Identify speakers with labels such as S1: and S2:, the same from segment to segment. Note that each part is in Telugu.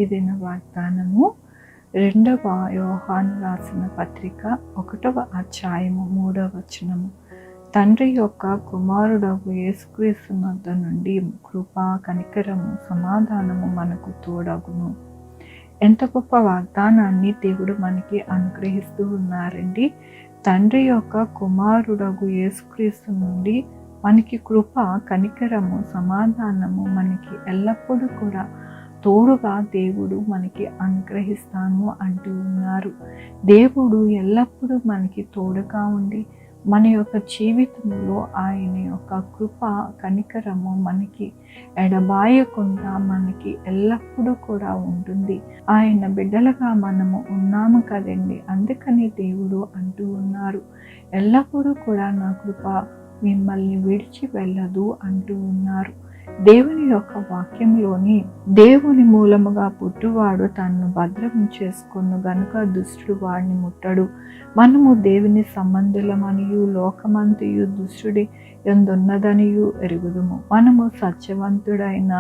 S1: ఇది నా వాగ్దానము. 2వ యోహాను రాసిన పత్రిక 1వ అధ్యాయము 3వ వచనము. తండ్రి యొక్క కుమారుడగు యేసుక్రీస్తు వద్ద నుండి కృప, కనికరము, సమాధానము మనకు తోడగును. ఎంత గొప్ప వాగ్దానాన్ని దేవుడు మనకి అనుగ్రహిస్తూ ఉన్నారండి. తండ్రి యొక్క కుమారుడగు యేసుక్రీస్తు నుండి మనకి కృప, కనికరము, సమాధానము మనకి ఎల్లప్పుడూ కూడా తోడుగా దేవుడు మనకి అనుగ్రహిస్తాను అంటూ ఉన్నారు. దేవుడు ఎల్లప్పుడూ మనకి తోడుగా ఉండి మన యొక్క జీవితంలో ఆయన యొక్క కృప, కనికరము మనకి ఎడబాయకుండా మనకి ఎల్లప్పుడూ కూడా ఉంటుంది. ఆయన బిడ్డలుగా మనము ఉన్నాము కదండి. అందుకని దేవుడు అంటూ ఉన్నారు, ఎల్లప్పుడూ కూడా నా కృప మిమ్మల్ని విడిచి వెళ్ళదు అంటూ ఉన్నారు. దేవుని యొక్క వాక్యంలోని దేవుని మూలముగా పుట్టువాడు తనను భద్రం చేసుకొను గనుక దుష్టుడు వాడిని ముట్టడు. మనము దేవుని సంబంధులమనియు లోకమంతయు దుష్టుడి యందున్నదనియు ఎరుగుదుము. మనము సత్యవంతుడైన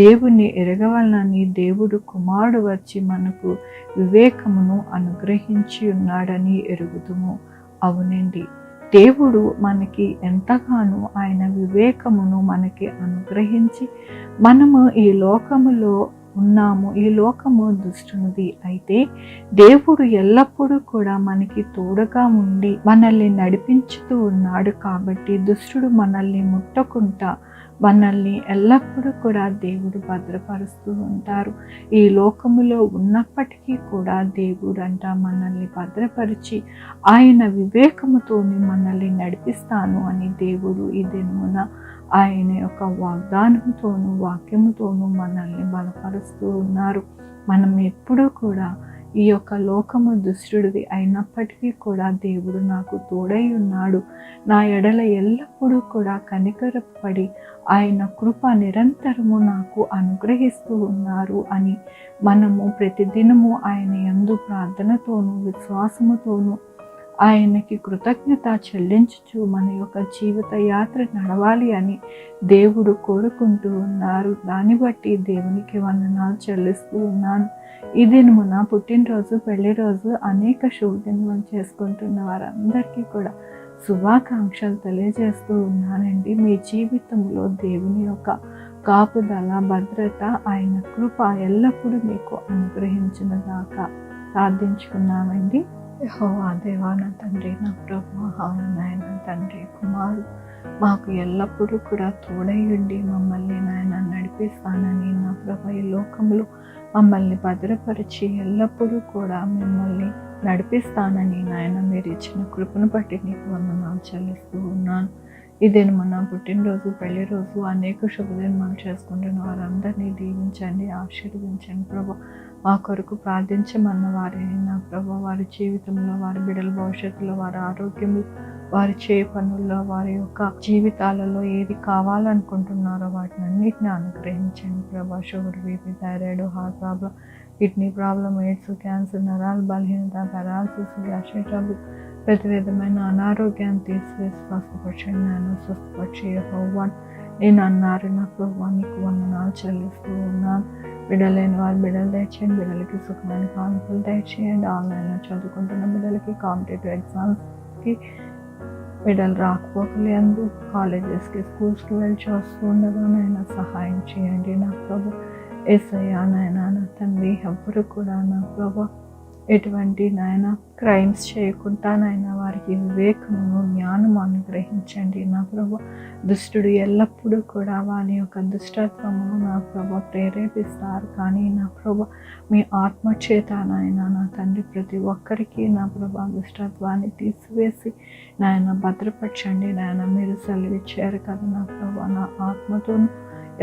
S1: దేవుని ఎరగవలనని దేవుడు కుమారుడు వచ్చి మనకు వివేకమును అనుగ్రహించి ఉన్నాడని ఎరుగుదుము. అవునండి, దేవుడు మనకి ఎంతగానో ఆయన వివేకమును మనకి అనుగ్రహించి మనము ఈ లోకములో ఉన్నాము. ఈ లోకము దుష్టునిది. అయితే దేవుడు ఎల్లప్పుడూ కూడా మనకి తోడుగా ఉండి మనల్ని నడిపించుతూ ఉన్నాడు. కాబట్టి దుష్టుడు మనల్ని ముట్టకుండా మనల్ని ఎల్లప్పుడూ కూడా దేవుడు భద్రపరుస్తూ ఉంటారు. ఈ లోకములో ఉన్నప్పటికీ కూడా దేవుడు మనల్ని భద్రపరిచి ఆయన వివేకముతోని మనల్ని నడిపిస్తాను అని దేవుడు ఈ దినమున ఆయన యొక్క వాగ్దానంతోనూ వాక్యముతోనూ మనల్ని బలపరుస్తూ ఉన్నారు. మనం ఎప్పుడూ కూడా ఈ యొక్క లోకము దుష్టుడిది అయినప్పటికీ కూడా దేవుడు నాకు తోడై ఉన్నాడు, నా ఎడల ఎల్లప్పుడూ కూడా కనికరపడి ఆయన కృప నిరంతరము నాకు అనుగ్రహిస్తూ ఉన్నారు అని మనము ప్రతిదినము ఆయన యందు ప్రార్థనతోనూ విశ్వాసముతోనూ ఆయనకి కృతజ్ఞత చెల్లించుచు మన యొక్క జీవిత యాత్ర నడవాలి అని దేవుడు కోరుకుంటూ ఉన్నారు. దాన్ని బట్టి దేవునికి వందనాలు చెల్లిస్తూ ఉన్నాను. ఈ దినమున పుట్టినరోజు, పెళ్లి రోజు, అనేక శుభదినములు చేసుకుంటున్న వారందరికీ కూడా శుభాకాంక్షలు తెలియజేస్తూ ఉన్నానండి. మీ జీవితంలో దేవుని యొక్క కాపుదల, భద్రత, ఆయన కృప ఎల్లప్పుడూ మీకు అనుగ్రహించిన దాకా ప్రార్థించుకున్నామండి. యెహోవా దేవా, నా తండ్రి, నా ప్రభువా, నాయన తండ్రి, కుమారుడు మాకు ఎల్లప్పుడూ కూడా తోడై ఉండి మమ్మల్ని నాయన నడిపిస్తానని, నా ప్రభు ఈ లోకంలో మమ్మల్ని భద్రపరిచి ఎల్లప్పుడూ కూడా మిమ్మల్ని నడిపిస్తానని నాయన మీరు ఇచ్చిన కృపను బట్టి నీకు వందనాలు చెల్లిస్తూ ఉన్నాను. ఇదేను మన పుట్టినరోజు, పెళ్లి రోజు, అనేక శుభదినాలు చేసుకుంటున్న వారందరినీ దీవించండి, ఆశీర్వదించండి ప్రభు. మా కొరకు ప్రార్థించమన్న వారైనా ప్రభు, వారి జీవితంలో, వారి బిడ్డల భవిష్యత్తులో, వారి ఆరోగ్యంలో, వారి చేయ పనుల్లో, వారి యొక్క జీవితాలలో ఏది కావాలనుకుంటున్నారో వాటిని అన్నిటిని అనుగ్రహించండి ప్రభు. Sugar, BP, thyroid, heart problem, kidney problem, AIDS, cancer, నరాల బలహీనత, పారాలసిస్, గ్యాస్ట్రిక్ ట్రబుల్, ప్రతి విధమైన అనారోగ్యాన్ని తీసివేసి స్వస్థపరచండి. నన్ను స్వస్థపరిచి యెహోవా నేను అన్నారు నా ప్రభు, నీకు వందనాలు చెల్లిస్తూ ఉన్నాను. బిడ్డలైన వారు బిడ్డలు దయచేయండి, బిడ్డలకి సుఖమైన కానుకలు దయచేయండి. ఆన్లైన్లో చదువుకుంటున్న బిడ్డలకి, కాంపిటేటివ్ ఎగ్జామ్స్కి బిడ్డలు రాకపోకలేందు, కాలేజెస్కి, స్కూల్స్కి వెళ్ళి వస్తూ ఉండగా నాయన సహాయం చేయండి నా ప్రభు. యేసయ్యా నాయన, నా తండ్రి, ఎవ్వరు కూడా నా ప్రభు ఎటువంటి నాయన క్రైమ్స్ చేయకుండా నాయన వారికి వివేకమును, జ్ఞానము అనుగ్రహించండి నా ప్రభు. దుష్టుడు ఎల్లప్పుడూ కూడా వారి యొక్క దుష్టత్వమును నా ప్రభు ప్రేరేపిస్తారు. కానీ నా ప్రభు మీ ఆత్మచేత నాయన నా తండ్రి ప్రతి ఒక్కరికి నా ప్రభు దుష్టత్వాన్ని తీసివేసి నాయన భద్రపరచండి. నాయన మీరు సెలవిచ్చారు కదా నా ప్రభు, నా ఆత్మతోను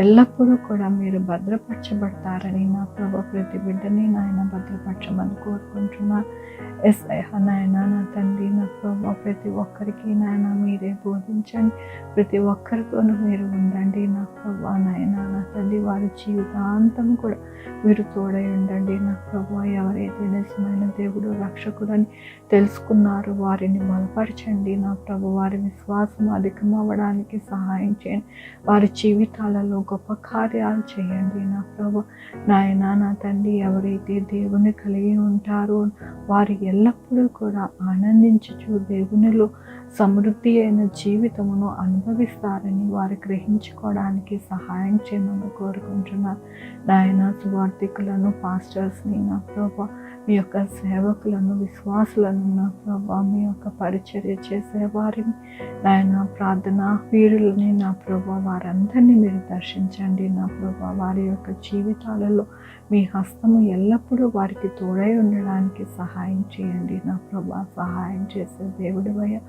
S1: ఎల్లప్పుడూ కూడా మీరు భద్రపరచబడతారని నా ప్రభు ప్రతి బిడ్డని నాయన భద్రపరచమని కోరుకుంటున్నాను. యేసయ్యా నాయన, నా తండ్రి, నా ప్రభు ప్రతి ఒక్కరికి నాయన మీరే బోధించండి, ప్రతి ఒక్కరితోనూ మీరు ఉండండి నా ప్రభు. నాయన నా తండ్రి, వారి జీవితాంతం కూడా మీరు తోడై ఉండండి నా ప్రభు. ఎవరైతే నిజమైన దేవుడు, రక్షకుడు అని తెలుసుకున్నారో వారిని బలపరచండి నా ప్రభు. వారి విశ్వాసం అధికమవ్వడానికి సహాయం చేయండి. వారి జీవితాలలో గొప్ప కార్యాలు చేయండి నా ప్రభు. నాయన నా తండ్రి, ఎవరైతే దేవుని కలిగి ఉంటారో వారు ఎల్లప్పుడూ కూడా ఆనందించుచు దేవునిలో సమృద్ధి అయిన జీవితమును అనుభవిస్తారని వారు గ్రహించుకోవడానికి సహాయం చేయమని కోరుకుంటున్నాను. నాయన సువార్థికులను, పాస్టర్స్ని నా ప్రభు, మీ యొక్క సేవకులను, విశ్వాసులను నా ప్రభు, మీ యొక్క పరిచర్య చేసేవారిని నాయన, ప్రార్థన వీరులని నా ప్రభు, వారందరినీ మీరు దర్శించండి నా ప్రభు. వారి యొక్క జీవితాలలో మీ హస్తము ఎల్లప్పుడూ వారికి తోడై ఉండడానికి సహాయం చేయండి నా ప్రభు. సహాయం చేసే దేవుడివయ్యా,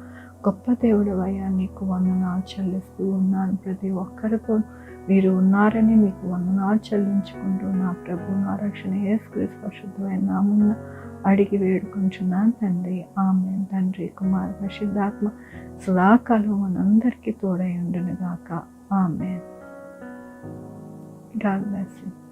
S1: గొప్ప దేవుడివయ్యా, నీకు వందనాలు చెల్లిస్తూ ఉన్నాను. ప్రతి ఒక్కరితో మీరు ఉన్నారని మీకు వందనాలు చెల్లించుకుంటూ నా ప్రభు, నా రక్షణ యేసుక్రీస్తు పరిశుద్ధమైన నామమున అడిగి వేడుకుంటున్నాను తండ్రి. ఆమేన్. తండ్రి, కుమార, పరిశుద్ధాత్మ సదాకాలం మనందరికీ తోడై ఉండును గాక. ఆమేన్. God bless you.